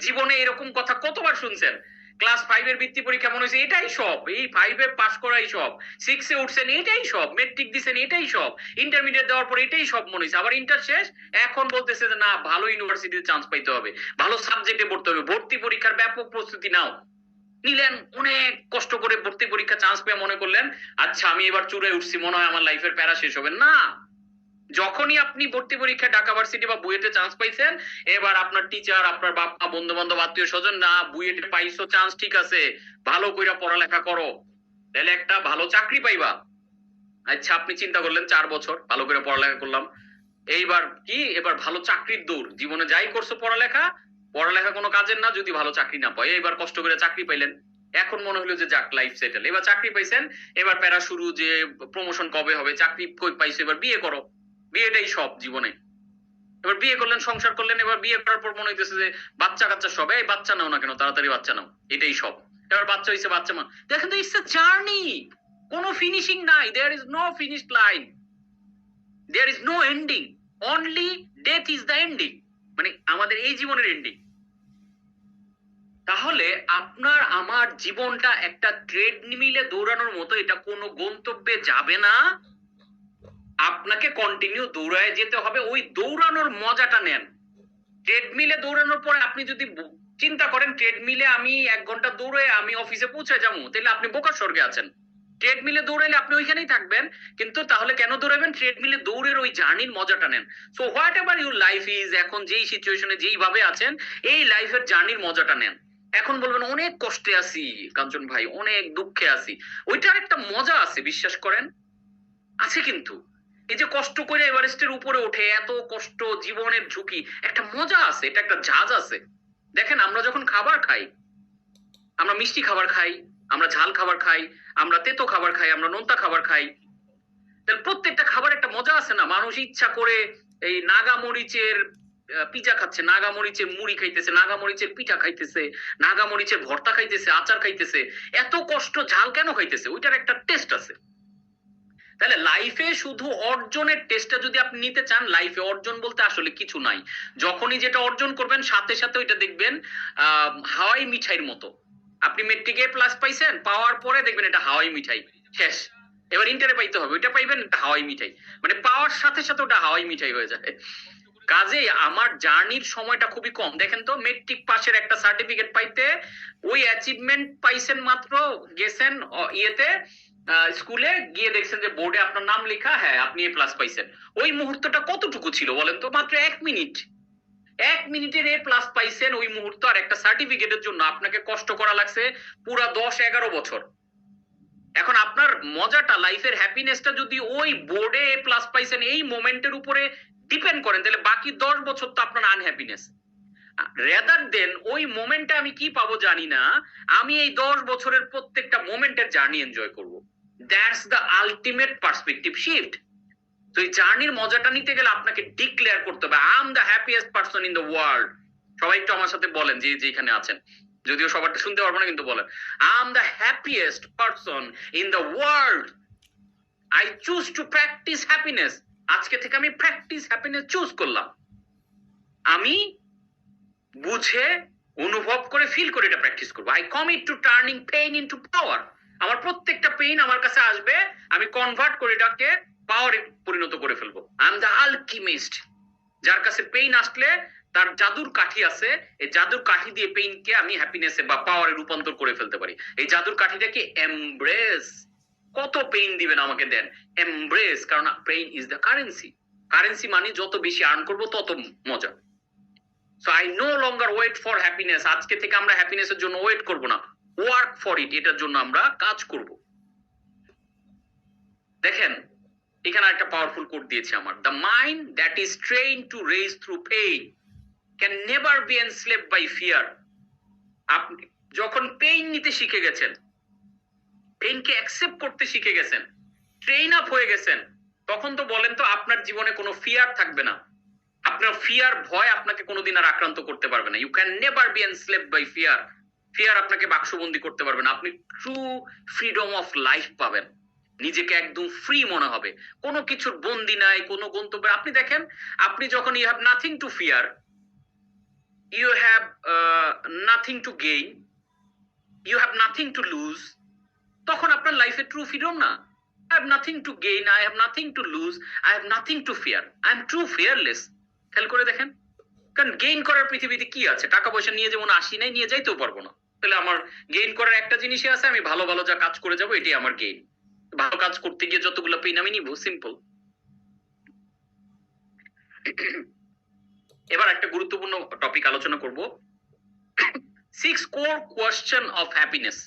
A: জীবনে এরকম কথা কতবার শুনছেন? ক্লাস 5 এর বৃত্তি পরীক্ষা মনে হয়েছে এটাই সব, এই 5 এ পাস করাই সব, 6 এ উঠছেন এটাই সব, মেট্রিক দিছেন এটাই সব, ইন্টারমিডিয়েট দেওয়ার পর এটাই সব মনে হয়েছে, আবার ইন্টার শেষ, এখন বলতেছে যে না ভালো ইউনিভার্সিটিতে চান্স পাইতে হবে, ভালো সাবজেক্টে পড়তে হবে, ভর্তি পরীক্ষার ব্যাপক প্রস্তুতি নাও। নিলেন, অনেক কষ্ট করে ভর্তি পরীক্ষা চান্স পেয়ে মনে করলেন আচ্ছা আমি এবার চূড়ায় উঠছি, মনে হয় আমার লাইফের প্যারা শেষ হবে না। যখনই আপনি ভর্তি পরীক্ষায় ঢাকা ভার্সিটি বা বুয়েটে চান্স পাইছেন, এবার আপনার টিচার, আপনার বাপ মা, বন্ধু বান্ধব, আত্মীয় স্বজন, না বুয়েটে পাইছো চান্স, ঠিক আছে, ভালো কইরা পড়ালেখা করো, তাহলে একটা ভালো চাকরি পাইবা। আচ্ছা আপনি চিন্তা করলেন 4 বছর ভালো করে পড়ালেখা করলাম, এইবার কি, এবার ভালো চাকরির দৌড়, জীবনে যাই করছো পড়ালেখা, পড়ালেখা কোনো কাজের না যদি ভালো চাকরি না পাই, এবার কষ্ট করে চাকরি পাইলেন, এখন মনে হলো যে যাক লাইফ সেটেল, এবার চাকরি পাইছেন, এবার প্যারা শুরু যে প্রমোশন কবে হবে, চাকরি কই পাইছো, এবার বিয়ে করো, বিয়েটাই সব জীবনে। এবার বিয়ে করলেন, সংসার করলেন, এবার বিয়ে করার পর মনে হইতেছে যে বাচ্চা কাচ্চা সব, এই বাচ্চা নাও না কেন, তাড়াতাড়ি বাচ্চা নাও, এটাই সব। এবার বাচ্চা হইছে, বাচ্চা মা, দেখেন তো ইটস এ জার্নি, কোনো ফিনিশিং নাই, there is no finished line, there is no ending, only death is the ending, মানে আমাদের এই জীবনের এন্ডিং। তাহলে আপনার আমার জীবনটা একটা ট্রেডমিলে দৌড়ানোর মতো, এটা কোনো গন্তব্যে যাবে না, আপনাকে কন্টিনিউ দৌড়ায় যেতে হবে, ওই দৌড়ানোর মজাটা নেন। ট্রেডমিলে দৌড়ানোর পরে আপনি যদি চিন্তা করেন ট্রেডমিলে আমি 1 ঘন্টা দৌড়ে আমি অফিসে পৌঁছে যাবো, তাহলে আপনি বোকার স্বর্গে আছেন। ট্রেডমিলে দৌড়াইলে আপনি ওইখানেই থাকবেন, কিন্তু তাহলে কেন দৌড়াবেন? ট্রেডমিলে দৌড়ের ওই জার্নির মজাটা নেন। So what ever your life is, এখন যেই সিচুয়েশনে যেইভাবে আছেন, এই লাইফের জার্নির মজাটা নেন। এখন বলবেন অনেক কষ্টে আছি কাঞ্চন ভাই, অনেক দুঃখে আছি, ওইটার একটা মজা আছে, বিশ্বাস করেন আছে। কিন্তু এই যে কষ্ট করে এভারেস্টের উপরে ওঠে, এত কষ্ট, জীবনের ঝুঁকি, একটা মজা আছে, এটা একটা ঝাঁজ আছে। দেখেন আমরা যখন খাবার খাই, আমরা মিষ্টি খাবার খাই, আমরা ঝাল খাবার খাই, আমরা তেতো খাবার খাই, আমরা নোনতা খাবার খাই, তাহলে প্রত্যেকটা খাবার একটা মজা আছে না? মানুষ ইচ্ছা করে এই নাগা মরিচের পিজা খাচ্ছে, নাগা মরিচের মুড়ি খাইতেছে, নাগা মরিচের পিঠা খাইতেছে, নাগা মরিচের ভর্তা খাইতেছে, আচার খাইতেছে, এত কষ্ট ঝাল কেন খাইতেছে? ওইটার একটা টেস্ট আছে। তাহলে লাইফে শুধু অর্জনের টেস্টটা যদি আপনি নিতে চান, লাইফে অর্জন বলতে আসলে কিছু নাই। যখনই যেটা অর্জন করবেন সাথে সাথে ওইটা দেখবেন হাওয়াই মিঠাইয়ের মতো। আপনি মেট্রিকে প্লাস পাইছেন, পাওয়ার পরে দেখবেন এটা হাওয়াই মিঠাই, শেষ। এবার ইন্টারে পাইতে হবে, ওইটা পাইবেন, এটা হাওয়াই মিঠাই, মানে পাওয়ার সাথে সাথে ওটা হাওয়াই মিঠাই হয়ে যায়। কাজেই আমার জার্নির সময়টা খুবই কম। দেখেন তো মেট্রিক পাশের একটা সার্টিফিকেট পাইতে, ওই অ্যাচিভমেন্ট পাইছেন মাত্র, গেছেন ইয়েতে স্কুলে গিয়ে দেখছেন যে বোর্ডে আপনার নাম লেখা, হ্যাঁ আপনি এ প্লাস পাইছেন। ওই মুহূর্তটা কতটুকু ছিল বলেন তো? মাত্র 1 মিনিট। 1 মিনিটের এ প্লাস পাইছেন ওই মুহূর্ত, আর একটা সার্টিফিকেটের জন্য আপনাকে কষ্ট করা লাগছে পুরা 10-11 বছর। এখন আপনার মজাটা, লাইফের হ্যাপিনেসটা যদি ওই বোর্ডে এ প্লাস পাইছেন এই মোমেন্টের উপরে ডিপেন্ড করেন, তাহলে বাকি 10 বছর তো আপনার আনহ্যাপিনেস। রেদার দেন ওই মোমেন্টে আমি কি পাবো জানি না, আমি এই 10 বছরের প্রত্যেকটা মোমেন্টের জার্নি এনজয় করব। That's the ultimate perspective shift. তো এই জার্নির মজাটা নিতে গেলে আপনাকে ডিক্লেয়ার করতে হবে I am the happiest person in the world. সবাই একটু আমার সাথে বলেন, যে যেখানে আছেন, যদিও সবারটা শুনতে পারবো না, কিন্তু বলেন I am the happiest person in the world, I choose to practice happiness. আজকে থেকে আমি প্র্যাকটিস হ্যাপিনেস চুজ করলাম, আমি বুঝে অনুভব করে ফিল করে এটা প্র্যাকটিস করবো। I commit to turning pain into power. আমার প্রত্যেকটা পেইন আমার কাছে আসবে, আমি কনভার্ট করে এটাকে পাওয়ারে পরিণত করে ফেলবো। আই এম দ্য আলকিমিস্ট, যার কাছে পেইন আসলে তার জাদুর কাঠি আছে, এই জাদুর কাঠি দিয়ে পেইনকে আমি হ্যাপিনেসে বা পাওয়ারে রূপান্তর করে ফেলতে পারি। এই জাদুর কাঠিটাকে এমব্রেস। কত পেইন দিবেন আমাকে, দেন এমব্রেস, কারণ pain is the currency. Currency মানে যত বেশি আর্ন করবো তত মজা। So I no longer wait for happiness. আজকে থেকে আমরা হ্যাপিনেসের জন্য ওয়েট করব না, ওয়ার্ক ফর ইট, এটার জন্য আমরা কাজ করব। দেখেন এখানে একটা পাওয়ারফুল কোট দিয়েছে আমার, the mind that is train to rise through pain can never be enslaved by fear. আপনি যখন পেইন নিতে শিখে গেছেন, পেইনকে অ্যাকসেপ্ট করতে শিখে গেছেন, ট্রেন আপ হয়ে গেছেন, তখন তো বলেন তো আপনার জীবনে কোনো ফিয়ার থাকবে না। আপনার ফিয়ার, ভয় আপনাকে কোনোদিন আর আক্রান্ত করতে পারবে না। You can never be enslaved by fear. Fear আপনাকে বাক্সবন্দি করতে পারবে না। আপনি ট্রু ফ্রিডম অফ লাইফ পাবেন, নিজেকে একদম ফ্রি মনে হবে, কোনো কিছুর বন্দি নাই, কোনো গন্তব্য। আপনি দেখেন, আপনি যখন you have nothing to fear, you have nothing to gain, you have nothing to lose, তখন আপনার লাইফে ট্রু ফ্রিডম না। I have nothing to gain, I have nothing to lose, I have nothing to fear, I am true fearless। খেয়াল করে দেখেন, কারণ gain করার পৃথিবীতে কি আছে? টাকা পয়সা নিয়ে যেমন আসি নাই, নিয়ে যাইতেও পারবো না। তাহলে আমার গেইন করার একটা জিনিসই আছে, আমি ভালো ভালো যা কাজ করে যাবো, এটাই আমার গেইন। ভালো কাজ করতে গিয়ে যতগুলো পেইন আমি নিব, সিম্পল। এবার একটা গুরুত্বপূর্ণ টপিক আলোচনা করব, 6 কোর কোয়েশ্চেন অফ হ্যাপিনেস।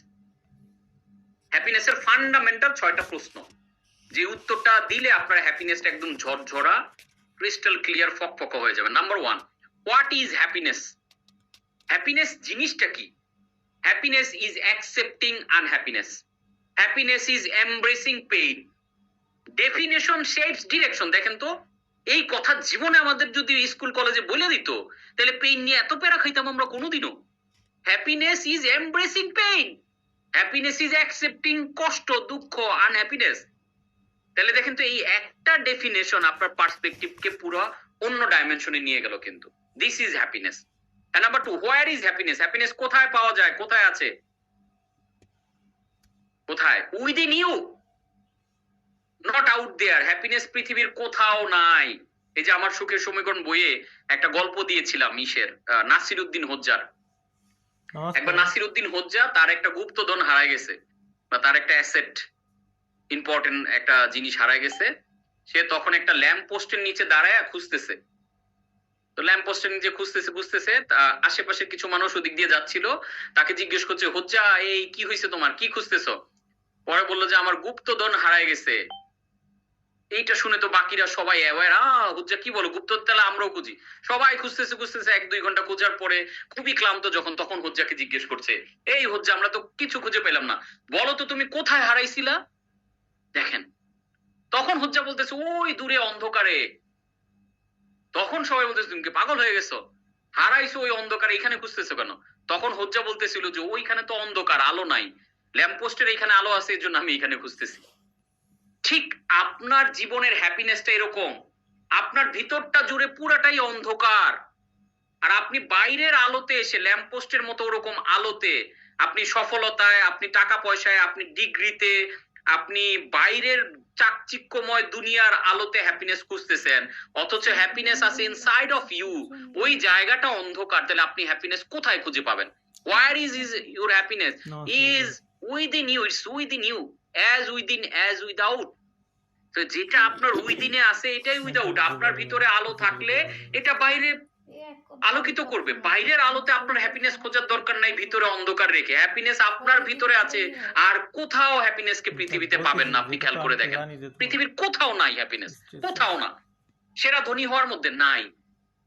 A: হ্যাপিনেসের ফান্ডামেন্টাল 6টা প্রশ্ন, যে উত্তরটা দিলে আপনার হ্যাপিনেসটা একদম ঝরঝরা, ক্রিস্টাল ক্লিয়ার, ফকফকা হয়ে যাবে। Number 1, what is happiness? Happiness জিনিসটা কি? Happiness is accepting unhappiness, happiness is embarrassing pain, definition shapes direction. দেখেন তো এই কথা জীবনে আমাদের যদি স্কুল কলেজে বলে দিত, তাহলে পেইন নিয়ে এত প্যারা খাইতাম আমরা কোনোদিনও। Happiness is embarrassing pain, happiness is accepting কষ্ট, দুঃখ, আনহ্যাপিনেস। তাহলে দেখেন তো এই একটা ডেফিনেশন আপনার পার্সপেক্টিভকে পুরো অন্য ডাইমেনশনে নিয়ে গেল কিন্তু। This is happiness. Number 2, where is happiness? Happiness কোথায় পাওয়া যায়, কোথায় আছে? কোথায়? Within you, not out there. Happiness পৃথিবীর কোথাও নাই। এই যে আমার সুখের সমীকরণ বইয়ে একটা গল্প দিয়েছিলাম ইসের নাসির উদ্দিন হোজ্জার। একবার নাসির উদ্দিন হোজ্জা তার একটা গুপ্তধন হারায় গেছে, বা তার একটা অ্যাসেট, ইম্পর্টেন্ট একটা জিনিস হারায় গেছে। সে তখন একটা ল্যাম্প পোস্টের নিচে দাঁড়ায় খুঁজতেছে। তো ল্যাম্প পোস্টের নিচে খুঁজতেছে খুঁজতেছে, আশেপাশে কিছু মানুষ ওদিক দিয়ে যাচ্ছিল, তাকে জিজ্ঞেস করছে, হোজ্জা এই কি হয়েছে তোমার, কি খুঁজতেছো? পরে বললো যে আমার গুপ্তধন হারায় গেছে। এইটা শুনে তো বাকিরা সবাই অ্যাওয়ার, হুজ্জা কি বলো, গুপ্ত তাহলে আমরাও খুঁজি। সবাই খুঁজতেছে খুঁজতেছে, 1-2 ঘন্টা খোঁজার পরে খুবই ক্লান্ত যখন, তখন হুজ্জাকে জিজ্ঞেস করছে, এই হুজ্জা আমরা তো কিছু খুঁজে পেলাম না, বলো তো তুমি কোথায় হারাইছিলা? দেখেন, তখন হুজ্জা বলতেছে ওই দূরে অন্ধকারে। তখন সবাই বলতেছে তুমি কি পাগল হয়ে গেছো, হারাইছো ওই অন্ধকারে, এখানে খুঁজতেছো কেন? তখন হুজ্জা বলতেছিল যে ওইখানে তো অন্ধকার, আলো নাই, ল্যাম্প পোস্টের এখানে আলো আছে, এর জন্য আমি এখানে খুঁজতেছি। ঠিক আপনার জীবনের হ্যাপিনেসটা এরকম, আপনার ভিতরটা জুড়ে পুরাটাই অন্ধকার, আর আপনি বাইরের আলোতে এসে ল্যাম্প পোস্টের মতো ওরকম আলোতে, আপনি সফলতায়, আপনি টাকা পয়সায়, আপনি ডিগ্রিতে, আপনি বাইরের চাকচিক্যময় দুনিয়ার আলোতে হ্যাপিনেস খুঁজতেছেন, অথচ হ্যাপিনেস আছে ইনসাইড অফ ইউ, ওই জায়গাটা অন্ধকার। তাহলে আপনি হ্যাপিনেস কোথায় খুঁজে পাবেন? Where is your happiness? Is within you, it's within you, as within as without. তো যেটা আপনার উইদিনে আছে এটাই উইদাউট। আপনার ভিতরে আলো থাকলে এটা বাইরে আলোকিত করবে। বাইরের আলোতে আপনার হ্যাপিনেস খোঁজার দরকার নাই ভিতরে অন্ধকার রেখে। হ্যাপিনেস আপনার ভিতরে আছে, আর কোথাও হ্যাপিনেসকে পৃথিবীতে পাবেন না। আপনি খেয়াল করে দেখেন, পৃথিবীর কোথাও নাই হ্যাপিনেস, কোথাও না। সেরা ধনী হওয়ার মধ্যে নাই,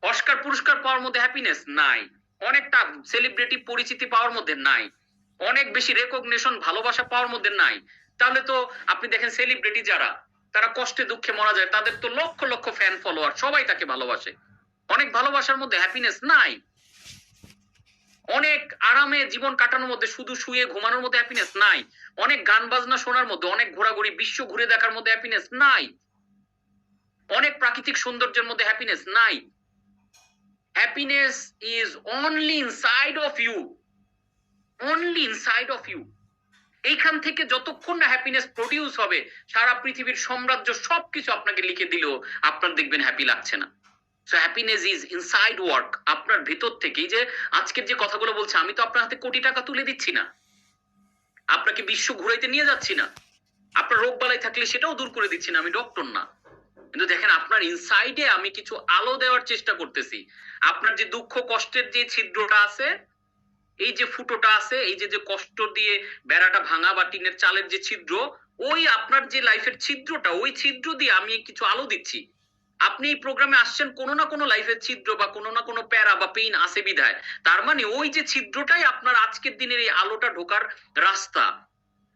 A: অস্কার পুরস্কার পাওয়ার মধ্যে হ্যাপিনেস নাই, অনেকটা সেলিব্রিটি পরিচিতি পাওয়ার মধ্যে নাই, অনেক বেশি রেকগনিশন ভালোবাসা পাওয়ার মধ্যে নাই। তাহলে তো আপনি দেখেন সেলিব্রিটি যারা, তারা কষ্টে দুঃখে মারা যায়, তাদের তো লক্ষ লক্ষ ফ্যান ফলোয়ার, সবাই তাকে ভালোবাসে। অনেক ভালোবাসার মধ্যে হ্যাপিনেস নাই। অনেক আরামে জীবন কাটানোর মধ্যে, শুধু শুয়ে ঘুমানোর মধ্যে হ্যাপিনেস নাই। অনেক গান বাজনা শোনার মধ্যে, অনেক ঘোরাঘুরি বিশ্ব ঘুরে দেখার মধ্যে হ্যাপিনেস নাই। অনেক প্রাকৃতিক সৌন্দর্যের মধ্যে হ্যাপিনেস নাই। Happiness is only inside of you, only inside of you. এইখান থেকে যতক্ষণ না হ্যাপিনেস প্রডিউস হবে, সারা পৃথিবীর সাম্রাজ্য সবকিছু আপনাকে লিখে দিলেও আপনার দেখবেন হ্যাপি লাগছে না। So happiness is inside work, আপনার ভিতর থেকে। এই যে আজকের যে কথাগুলো বলছে, আমি তো আপনার হাতে কোটি টাকা তুলে দিচ্ছি না, আপনাকে বিশ্ব ঘুরাইতে নিয়ে যাচ্ছি না, আপনার রোগ বালাই থাকলে সেটাও দূর করে দিচ্ছি না, আমি ডক্টর না। কিন্তু দেখেন, আপনার ইনসাইডে আমি কিছু আলো দেওয়ার চেষ্টা করতেছি। আপনার যে দুঃখ কষ্টের যে ছিদ্রটা আছে, এই যে ফুটোটা আছে, এই যে যে কষ্ট দিয়ে বেড়াটা ভাঙা বা টিনের চালের যে ছিদ্র, ওই আপনার যে লাইফের ছিদ্রটা, ওই ছিদ্র দিয়ে আমি কিছু আলো দিচ্ছি। আপনি এই প্রোগ্রামে আসছেন কোনো না কোনো লাইফের ছিদ্র বা কোনো না কোনো প্যারা বা পেইন আছে বিধায়, তার মানে ওই যে ছিদ্রটাই আপনার আজকের দিনের এই আলোটা ঢোকার রাস্তা।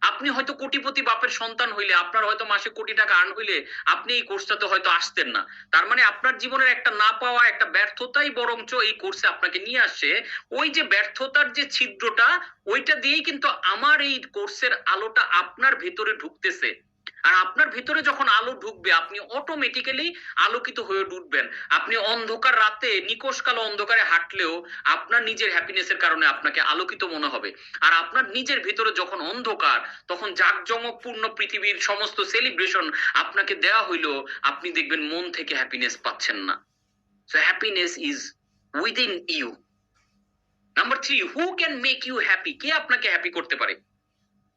A: আপনি হয়তো কোটিপতি বাপের সন্তান হইলে, আপনার হয়তো মাসে কোটি টাকা আর্ন হইলে আপনি এই কোর্সটাতে হয়তো আসতেন না। তার মানে আপনার জীবনের একটা না পাওয়া, একটা ব্যর্থতাই বরঞ্চ এই কোর্সে আপনাকে নিয়ে আসছে। ওই যে ব্যর্থতার যে ছিদ্রটা, ওইটা দিয়েই কিন্তু আমার এই কোর্সের আলোটা আপনার ভেতরে ঢুকতেছে। আর আপনার ভিতরে যখন আলো ঢুকবে, আপনি অটোমেটিক্যালি আলোকিত হয়ে উঠবেন। আপনি অন্ধকার রাতে, নিকষ কালো অন্ধকারে হাঁটলেও আপনার নিজের হ্যাপিনেসের কারণে আপনাকে আলোকিত মনে হবে। আর আপনার নিজের ভিতরে যখন অন্ধকার, তখন জাঁকজমকপূর্ণ পৃথিবীর সমস্ত সেলিব্রেশন আপনাকে দেওয়া হইলো, আপনি দেখবেন মন থেকে হ্যাপিনেস পাচ্ছেন না। So happiness is within you. Number 3, who can make you happy? কে আপনাকে হ্যাপি করতে পারে?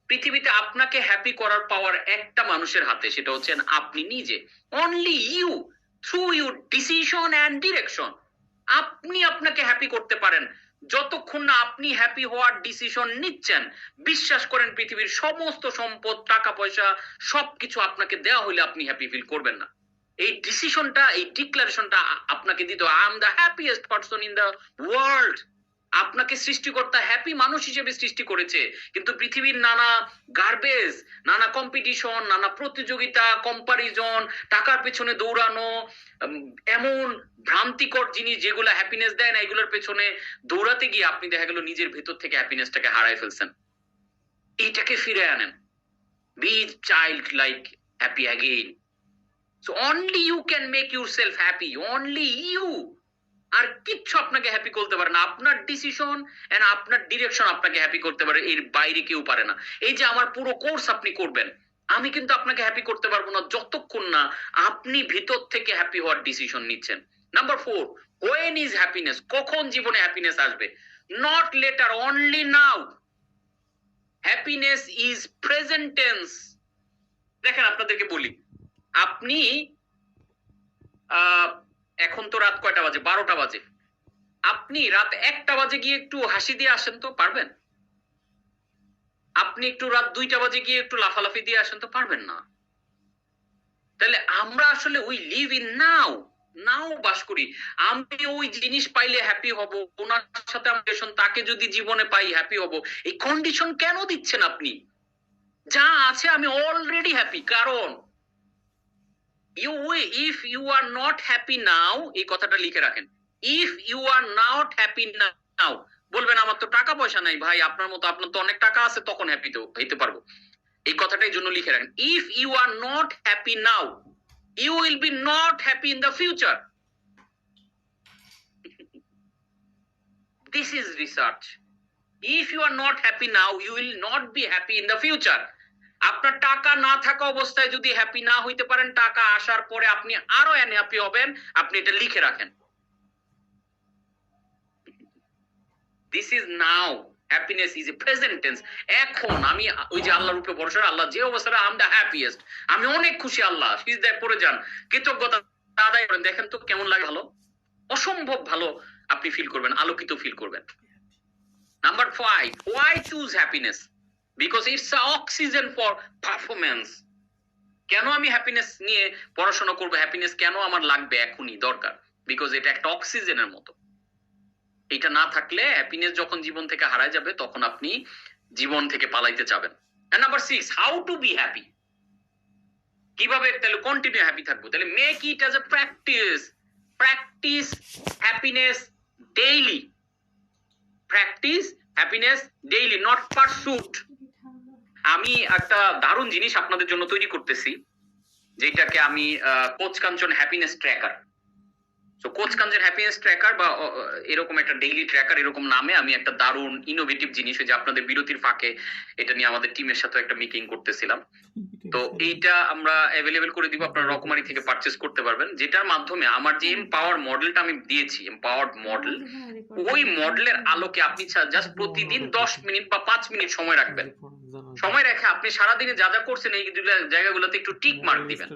A: পৃথিবীতে আপনাকে হ্যাপি করার পাওয়ার একটা মানুষের হাতে, সেটা হচ্ছেন আপনি নিজে। Only you, through your decision and direction. আপনি আপনাকে হ্যাপি করতে পারেন। যতক্ষণ না আপনি হ্যাপি হওয়ার ডিসিশন নিচ্ছেন, বিশ্বাস করেন পৃথিবীর সমস্ত সম্পদ, টাকা পয়সা সবকিছু আপনাকে দেওয়া হইলে আপনি হ্যাপি ফিল করবেন না। এই ডিসিশনটা, এই ডিক্লারেশনটা আপনাকে দিতে হবে, I am the happiest person in the world. আপনাকে সৃষ্টিকর্তা হ্যাপি মানুষ হিসেবে সৃষ্টি করেছে, কিন্তু পৃথিবীর নানা গার্বেজ, নানা কম্পিটিশন, নানা প্রতিযোগিতা, কম্পারিজন, টাকার পেছনে দৌড়ানো, এমন ভ্রান্তিকর জিনিস যেগুলো হ্যাপিনেস দেয় না, এগুলোর পেছনে দৌড়াতে গিয়ে আপনি দেখা গেল নিজের ভেতর থেকে হ্যাপিনেসটাকে হারাই ফেলছেন। এইটাকে ফিরে আনেন, be child like happy again. So only you can make yourself happy, only you. আর কিচ্ছু আপনাকে হ্যাপি করতে পারে না, আপনার ডিসিশন এন্ড আপনার ডিরেকশন আপনাকে হ্যাপি করতে পারে, এর বাইরে কেউ পারে না। এই যে আমার পুরো কোর্স আপনি করবেন, আমি কিন্তু আপনাকে হ্যাপি করতে পারবো না যতক্ষণ না আপনি ভিতর থেকে হ্যাপি হওয়ার ডিসিশন নিচ্ছেন। Number 4, when is happiness? কখন জীবনে হ্যাপিনেস আসবে? Not letter, only now. Happiness is present tense. দেখেন আপনাদেরকে বলি, আপনি এখন তো রাত কয়টা বাজে? 12টা বাজে। আপনি রাত 1টা বাজে গিয়ে একটু হাসি দিয়ে আসেন তো, পারবেন? আপনি একটু রাত 2টা বাজে গিয়ে একটু লাফালাফি দিয়ে আসেন তো, পারবেন না। তাহলে আমরা আসলে উই লিভ ইন নাও, নাও বাস করি। আমি ওই জিনিস পাইলে হ্যাপি হব, ওনার সাথে আমি তাকে যদি জীবনে পাই হ্যাপি হব, এই কন্ডিশন কেন দিচ্ছেন আপনি? যা আছে আমি অলরেডি হ্যাপি। কারণ if you are not happy now, এই কথাটা লিখে রাখেন, if you are not happy now, বলবেন আমার তো টাকা পয়সা নাই ভাই, আপনার মতো, আপনার তো অনেক টাকা আছে, তখন হ্যাপি তো হইতে পারবো। এই কথাটাই জন্য লিখে রাখেন, if you are not happy now, you will be not happy in the future. This is research. If you are not happy now, you will not be happy in the future. আপনার টাকা না থাকা অবস্থায় যদি happy না হইতে পারেন, টাকা আসার পরে আপনি আরো আনহ্যাপি হবেন। আপনি এটা লিখে রাখেন, this is now, happiness is a present tense. এখন আমি ওই যে আল্লাহর উপরে ভরসা, আল্লাহ যে অবস্থায় আই এম দ্য হ্যাপিয়েস্ট, আমি অনেক খুশি, আল্লাহ সিজদায় পড়ে যান, কৃতজ্ঞতা আদায় করেন, দেখেন তো কেমন লাগে, ভালো, অসম্ভব ভালো আপনি ফিল করবেন, আলোকিত ফিল করবেন। Number 5, why choose happiness? Because it's a oxygen for performance. কেন আমি হ্যাপিনেস নিয়ে পড়াশোনা করবো? হ্যাপিনেস কেন আমার লাগবে, এখনই দরকার? বিকজ এটা একটা অক্সিজেনের মতো। এটা না থাকলে, হ্যাপিনেস যখন জীবন থেকে হারায় যাবে, তখন আপনি জীবন থেকে পালাইতে চাবেন। Number 6, how to be happy? কিভাবে তাহলে কন্টিনিউ হ্যাপি থাকবো? তাহলে make it as a practice, practice happiness daily, practice happiness daily, not pursuit. আমি একটা দারুণ জিনিস আপনাদের জন্য তৈরি করতেছি, যেটাকে আমি কোচ কাঞ্চন হ্যাপিনেস ট্র্যাকার। সো কোচ কাঞ্চন হ্যাপিনেস ট্র্যাকার বা এরকম একটা ডেইলি ট্র্যাকার, এরকম নামে আমি একটা দারুণ ইনোভেটিভ জিনিস, যে আপনাদের বিরতির ফাঁকে এটা নিয়ে আমাদের টিমের সাথে একটা মিটিং করতেছিলাম। তো এইটা আমরা অ্যাভেলেবেল করে দিব, আপনারা রকমারি থেকে পারচেজ করতে পারবেন, যেটার মাধ্যমে আমার যে এমপাওয়ার মডেলটা আমি দিয়েছি, এমপাওয়ার্ড মডেল, ওই মডেলের আলোকে আপনি জাস্ট প্রতিদিন 10 মিনিট বা 5 মিনিট সময় রাখবেন। সময় রেখে আপনি সারাদিনে যা যা করছেন এই জায়গাগুলোতে একটু টিক মার্ক দিবেন।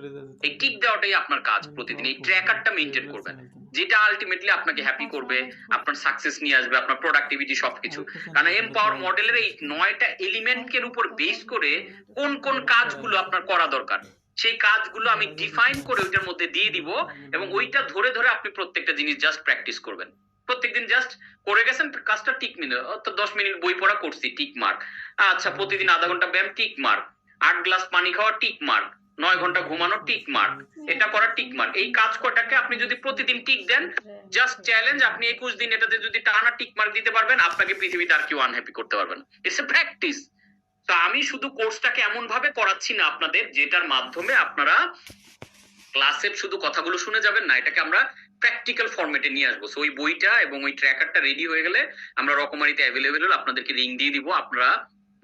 A: এই টিক দেওয়াটাই আপনার কাজ, প্রতিদিন এই ট্র্যাকারটা মেইনটেইন করবেন, যেটা আলটিমেটলি আপনাকে হ্যাপি করবে, আপনার সাকসেস নিয়ে আসবে, আপনার প্রোডাক্টিভিটি সবকিছু। কারণ এমপাওয়ার মডেলের এই 9টা এলিমেন্টের উপর বেস করে কোন কোন কাজগুলো আপনার করা দরকার, সেই কাজগুলো আমি ডিফাইন করে ওইটার মধ্যে দিয়ে দিব, এবং ওইটা ধরে ধরে আপনি প্রত্যেকটা জিনিস জাস্ট প্র্যাকটিস করবেন। প্রত্যেকদিন জাস্ট করে গেছেন কাজটা, টিক মিনিট, অর্থাৎ 10 মিনিট বই পড়া করছি, টিক মার্ক। আচ্ছা, প্রতিদিন আধা ঘন্টা ব্যায়াম, টিক মার্ক। 8 গ্লাস পানি খাওয়া, টিক মার্ক। 9 ঘন্টা ঘুমানো, টিক মার্ক। এটা করা, টিক মার্ক। এই কাজ কটাকে আপনি যদি প্রতিদিন টিক দেন, জাস্ট চ্যালেঞ্জ, আপনি 21 দিন এটাতে যদি টানা টিক মার্ক দিতে পারবেন, আপনাকে পৃথিবীতে আর কেউ আনহ্যাপি করতে পারবেন। It's a practice. তো আমি শুধু কোর্সটাকে এমন ভাবে করাচ্ছি না আপনাদের, যেটার মাধ্যমে আপনারা ক্লাসের শুধু কথাগুলো শুনে যাবেন না, এটাকে আমরা প্র্যাকটিক্যাল ফরম্যাটে নিয়ে আসবো। সো ওই বইটা এবং ওই ট্র্যাকারটা রেডি হয়ে গেলে আমরা রকমারিতে অ্যাভেলেবেল হলে আপনাদেরকে লিংক দিয়ে দিব। আপনারা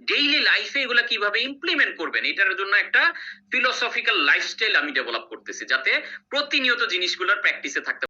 A: ডেইলি লাইফে এগুলা কিভাবে ইমপ্লিমেন্ট করবেন, এটার জন্য একটা ফিলোসফিক্যাল লাইফস্টাইল আমি ডেভেলপ করতেছি, যাতে প্রতিনিয়ত জিনিসগুলোর প্র্যাকটিসে থাকতে